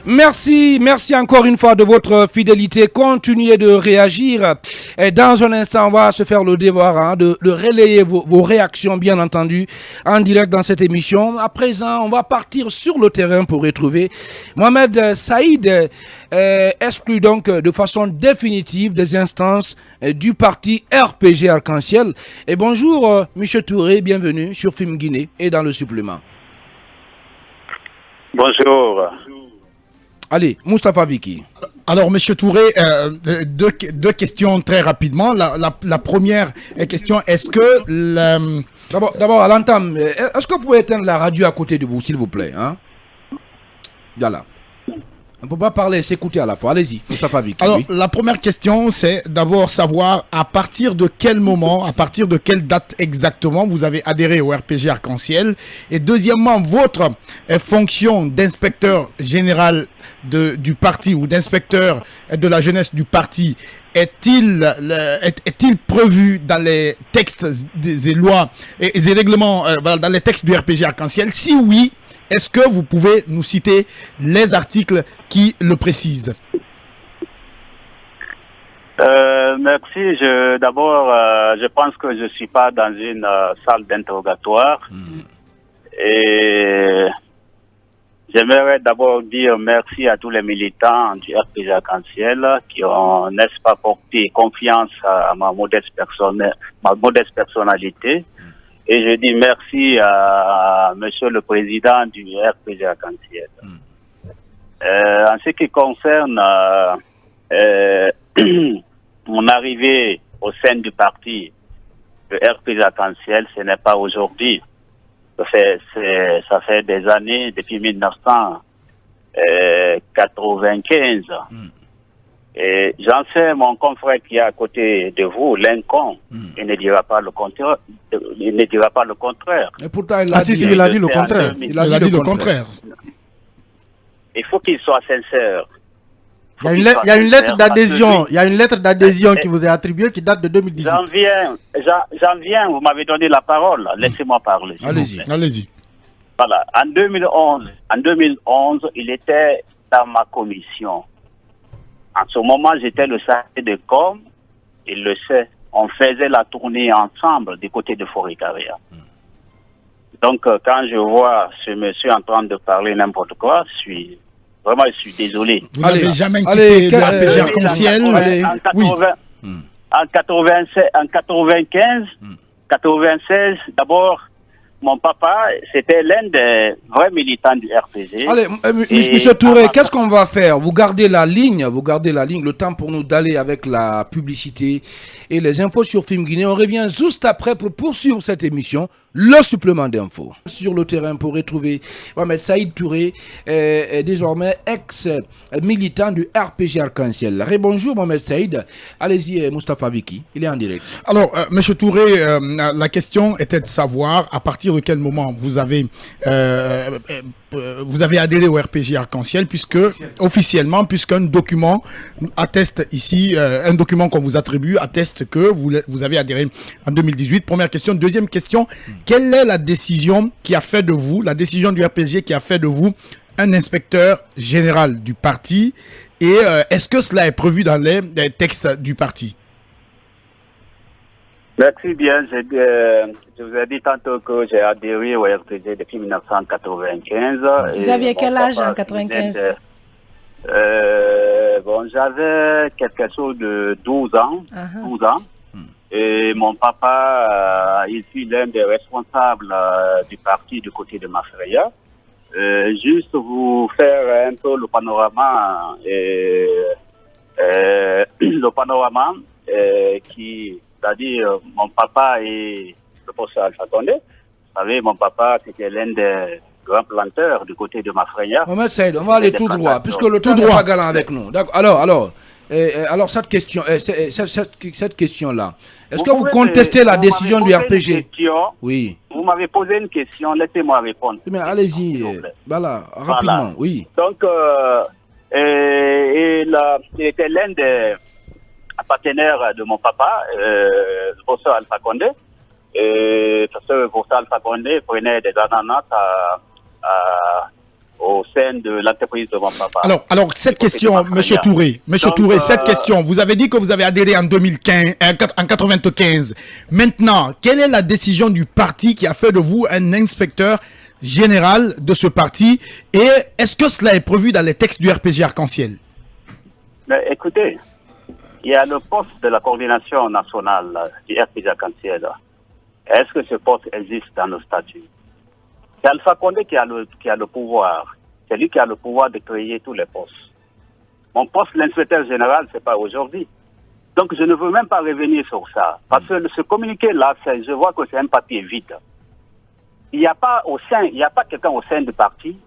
Merci encore une fois de votre fidélité. Continuez de réagir. Et dans un instant, on va se faire le devoir de relayer vos réactions, bien entendu, en direct dans cette émission. À présent, on va partir sur le terrain pour retrouver Mohamed Saïd, exclu donc de façon définitive des instances du parti RPG Arc-en-Ciel. Et bonjour, M. Touré, bienvenue sur Film Guinée et dans le supplément. Bonjour. Allez, Moustapha Viki. Alors, M. Touré, deux questions très rapidement. La première question, est-ce que... D'abord, à l'entame, est-ce que vous pouvez éteindre la radio à côté de vous, s'il vous plaît, hein? Voilà. On ne peut pas parler et s'écouter à la fois. Allez-y, Moustapha Viki. Alors, oui. la première question, c'est d'abord savoir à partir de quel moment, à partir de quelle date exactement vous avez adhéré au RPG Arc-en-Ciel. Et deuxièmement, votre fonction d'inspecteur général du parti ou d'inspecteur de la jeunesse du parti est-il prévu dans les textes des lois et des règlements, dans les textes du RPG Arc-en-Ciel? Si oui, est-ce que vous pouvez nous citer les articles qui le précisent? Merci. D'abord, je pense que je ne suis pas dans une salle d'interrogatoire. Et j'aimerais d'abord dire merci à tous les militants du RPG Arc-en-Ciel qui ont, n'est-ce pas, porté confiance à ma modeste personnalité. Et je dis merci à Monsieur le Président du RPG Arc-en-Ciel. En ce qui concerne mon arrivée au sein du parti, le RPG Arc-en-Ciel, ce n'est pas aujourd'hui. Ça fait des années, depuis 1995. Et j'en sais, mon confrère qui est à côté de vous, Lincoln, il ne dira pas le contraire. Et pourtant, il a dit le contraire. Il a dit le contraire. Il faut qu'il soit sincère. Il y a une lettre d'adhésion. Il y a une lettre d'adhésion qui vous est attribuée qui date de 2018. J'en viens. Vous m'avez donné la parole. Laissez-moi parler. Allez-y. Voilà. En 2011, il était dans ma commission. En ce moment, j'étais le chargé de com. Il le sait. On faisait la tournée ensemble du côté de Forêt-Carrière. Donc, quand je vois ce monsieur en train de parler n'importe quoi, je suis désolé. Vous n'avez jamais quitté le RPG Arc-en-Ciel? En 96, d'abord, mon papa, c'était l'un des vrais militants du RPG. Allez, M. Touré, qu'est-ce qu'on va faire? Vous gardez la ligne, le temps pour nous d'aller avec la publicité et les infos sur Film Guinée. On revient juste après pour poursuivre cette émission, le supplément d'infos. Sur le terrain pour retrouver Mohamed Saïd Touré, désormais ex-militant du RPG Arc-en-Ciel. Bonjour Mohamed Saïd. Allez-y, Moustapha Viki, il est en direct. Alors, M. Touré, la question était de savoir à partir de quel moment vous avez adhéré au RPG Arc-en-Ciel, officiellement, puisqu'un document atteste ici, un document qu'on vous attribue atteste que vous avez adhéré en 2018. Première question. Deuxième question, quelle est la décision qui a fait de vous, la décision du RPG qui a fait de vous un inspecteur général du parti, et est-ce que cela est prévu dans les textes du parti? Merci bien. Je vous ai dit tantôt que j'ai adhéré au RPG depuis 1995. Vous aviez quel âge en 95? J'avais quelque chose de 12 ans. 12 ans. Et mon papa, il fut l'un des responsables du parti du côté de Mafreya. Juste vous faire un peu le panorama, c'est-à-dire mon papa et le professeur Alpha Condé. Vous savez, mon papa, c'était l'un des grands planteurs du côté de Mafreya. Mohamed Saïd, on va aller tout droit, puisque le temps n'est pas galant avec nous. Alors, cette question-là, est-ce que vous contestez la décision du RPG? Oui. Vous m'avez posé une question, laissez-moi répondre. Mais allez-y, rapidement, oui. Donc, il était l'un des partenaires de mon papa, le professeur Alpha Condé. Le professeur Alpha Condé prenait des ananas au sein de l'entreprise de mon papa. Alors cette question, Monsieur Touré, cette question, vous avez dit que vous avez adhéré en 95. Maintenant, quelle est la décision du parti qui a fait de vous un inspecteur général de ce parti et est-ce que cela est prévu dans les textes du RPG Arc-en-Ciel? Mais écoutez, il y a le poste de la coordination nationale du RPG Arc-en-Ciel. Est-ce que ce poste existe dans nos statuts? C'est Alpha Condé qui a le pouvoir. C'est lui qui a le pouvoir de créer tous les postes. Mon poste, l'inspecteur général, c'est pas aujourd'hui. Donc je ne veux même pas revenir sur ça. Parce que ce communiqué-là, je vois que c'est un papier vide. Il n'y a pas quelqu'un au sein du parti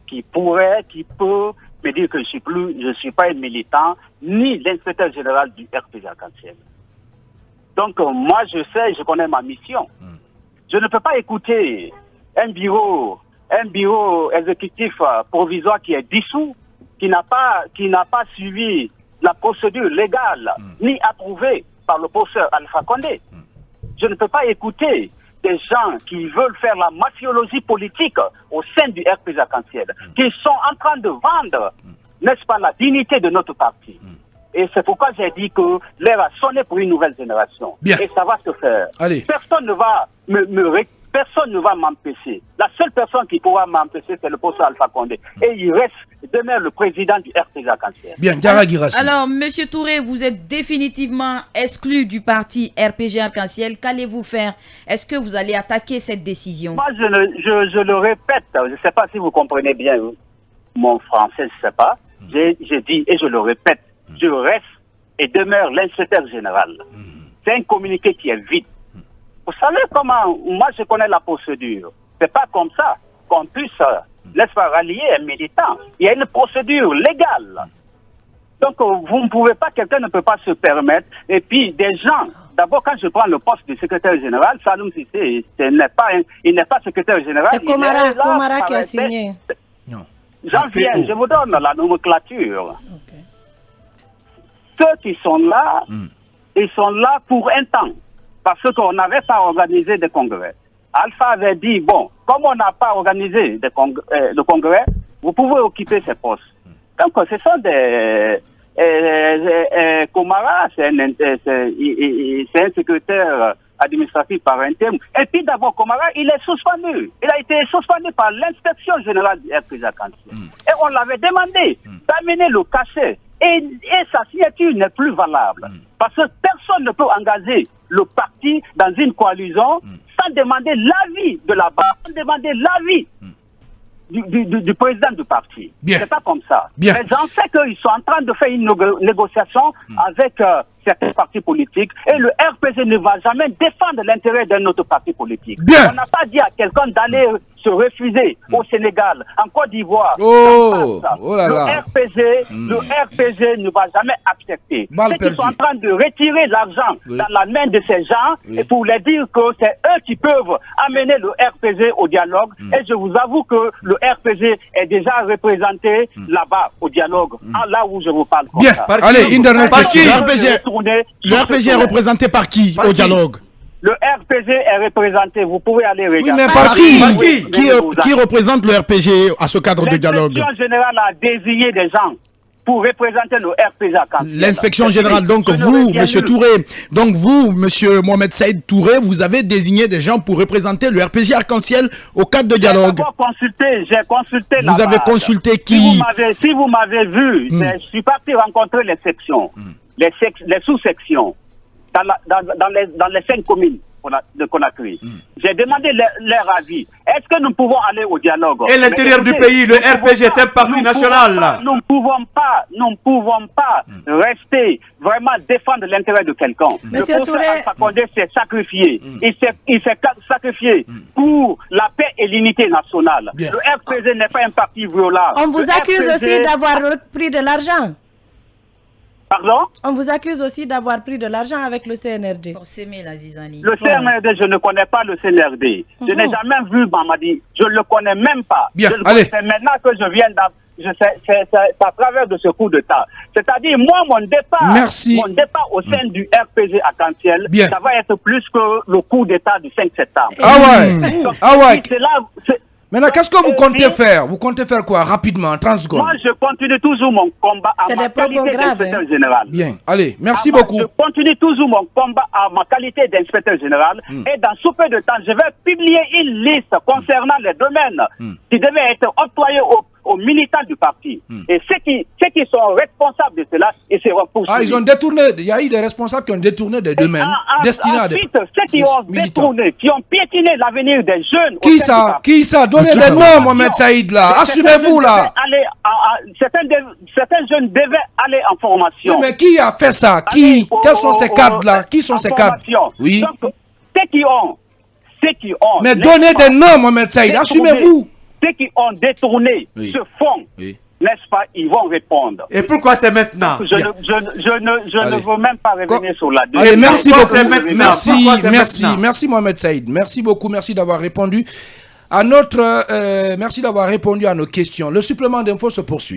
qui peut me dire que je ne suis pas un militant, ni l'inspecteur général du RPG Arc-en-Ciel. Donc, moi, je connais ma mission. Je ne peux pas écouter un bureau exécutif provisoire qui est dissous, qui n'a pas suivi la procédure légale, ni approuvée par le professeur Alpha Condé. Je ne peux pas écouter des gens qui veulent faire la mafiologie politique au sein du RPG Arc-en-Ciel, qui sont en train de vendre, n'est-ce pas, la dignité de notre parti. Et c'est pourquoi j'ai dit que l'heure a sonné pour une nouvelle génération. Bien. Et ça va se faire. Allez. Personne ne va m'empêcher. La seule personne qui pourra m'empêcher, c'est le professeur Alpha Condé. Et il reste demeure le président du RPG Arc-en-Ciel. Bien, Diarra Guirassy. Alors, Monsieur Touré, vous êtes définitivement exclu du parti RPG Arc-en-Ciel. Qu'allez-vous faire? Est-ce que vous allez attaquer cette décision? Moi, je le répète, je ne sais pas si vous comprenez bien mon français, je ne sais pas. J'ai dit, et je le répète, je reste et demeure l'inspecteur général. C'est un communiqué qui est vide. Vous savez comment, moi je connais la procédure. C'est pas comme ça qu'on puisse, n'est-ce pas, rallier un militant. Il y a une procédure légale. Donc vous ne pouvez pas, quelqu'un ne peut pas se permettre. Et puis des gens, d'abord quand je prends le poste de secrétaire général, Saloum Cissé, il n'est pas secrétaire général. C'est Komara qui a signé. Non. J'en viens, je vous donne la nomenclature. Ceux qui sont là, ils sont là pour un temps. Parce qu'on n'avait pas organisé de congrès. Alpha avait dit, bon, comme on n'a pas organisé de congrès, vous pouvez occuper ces postes. Donc, ce sont des... Komara, c'est un secrétaire administratif par intérim. Et puis d'abord, Komara, il est suspendu. Il a été suspendu par l'inspection générale du RPG Arc-en-Ciel. Et on l'avait demandé d'amener le cachet. Et sa signature n'est plus valable. Parce que personne ne peut engager le parti dans une coalition sans demander l'avis de la base, sans demander l'avis du président du parti. C'est pas comme ça. Bien. Mais j'en sais qu'ils sont en train de faire une négociation avec certains partis politiques et le RPG ne va jamais défendre l'intérêt d'un autre parti politique. Bien. On n'a pas dit à quelqu'un d'aller se refuser au Sénégal, en Côte d'Ivoire. Oh là là. Le RPG ne va jamais accepter. Mal Ceux qui sont en perdu. train de retirer l'argent dans la main de ces gens et pour leur dire que c'est eux qui peuvent amener le RPG au dialogue. Et je vous avoue que le RPG est déjà représenté là-bas au dialogue, là où je vous parle comme Bien. ça. Allez, Internet. Par qui? Le RPG est représenté par qui au dialogue? Le RPG est représenté, vous pouvez aller regarder. mais par qui? Qui représente le RPG à ce cadre de dialogue? L'inspection générale a désigné des gens pour représenter le RPG Arc-en-Ciel. L'inspection générale, donc vous, Monsieur Touré, donc vous, Monsieur Mohamed Saïd Touré, vous avez désigné des gens pour représenter le RPG Arc-en-Ciel au cadre de dialogue. J'ai consulté la Vous avez base. consulté qui? Si vous m'avez vu, je suis parti rencontrer les sections, les sous-sections, dans les 5 communes de Conakry. J'ai demandé leur avis. Est-ce que nous pouvons aller au dialogue? Et l'intérieur du pays, le RPG est un parti national. Nous ne pouvons pas rester vraiment défendre l'intérêt de quelqu'un. Monsieur le Touré, Alpha Condé s'est sacrifié. Il s'est sacrifié pour la paix et l'unité nationale. Bien. Le RPG n'est pas un parti violent. on vous Le accuse RPG aussi d'avoir pris de l'argent. Pardon? On vous accuse aussi d'avoir pris de l'argent avec le CNRD. Pour s'aimer la zizanie. Le CNRD, je ne connais pas le CNRD. Je n'ai jamais vu Mamadi. Je ne le connais même pas. Bien, C'est maintenant que je viens c'est à travers de ce coup d'État. C'est-à-dire, moi, mon départ au sein du RPG Arc-en-Ciel, Bien. ça va être plus que le coup d'État du 5 septembre. Ah ouais. Donc, Ah ouais. c'est là, Maintenant, qu'est-ce que vous comptez faire? Vous comptez faire quoi? Rapidement, en 30 secondes. Moi, je continue toujours mon combat à ma qualité d'inspecteur général. Bien, allez, merci beaucoup. Je continue toujours mon combat à ma qualité d'inspecteur général. Et dans sous peu de temps, je vais publier une liste concernant les domaines qui devaient être octroyés aux militants du parti. Et ceux qui sont responsables de cela, ils seront poursuivis. Ah, ils ont détourné, il y a eu des responsables qui ont détourné des domaines destinés à des ceux qui ont détourné, qui ont piétiné l'avenir des jeunes. Qui ça? Qui ça? Donnez des noms, Mohamed Saïd, là. Assumez-vous, là. Certains jeunes devaient aller en formation. Oui, mais qui a fait ça? Qui? Quels sont ces cadres-là? Qui sont ces cadres? Oui. Donc, ceux qui ont. Mais donnez des noms, Mohamed Saïd. Assumez-vous. Ceux qui ont détourné ce fonds, n'est-ce pas, ils vont répondre. Et pourquoi c'est maintenant? Je ne veux même pas revenir sur la Allez, merci beaucoup. Merci, merci Mohamed Saïd. Merci beaucoup, merci d'avoir répondu à notre, merci d'avoir répondu à nos questions. Le supplément d'info se poursuit.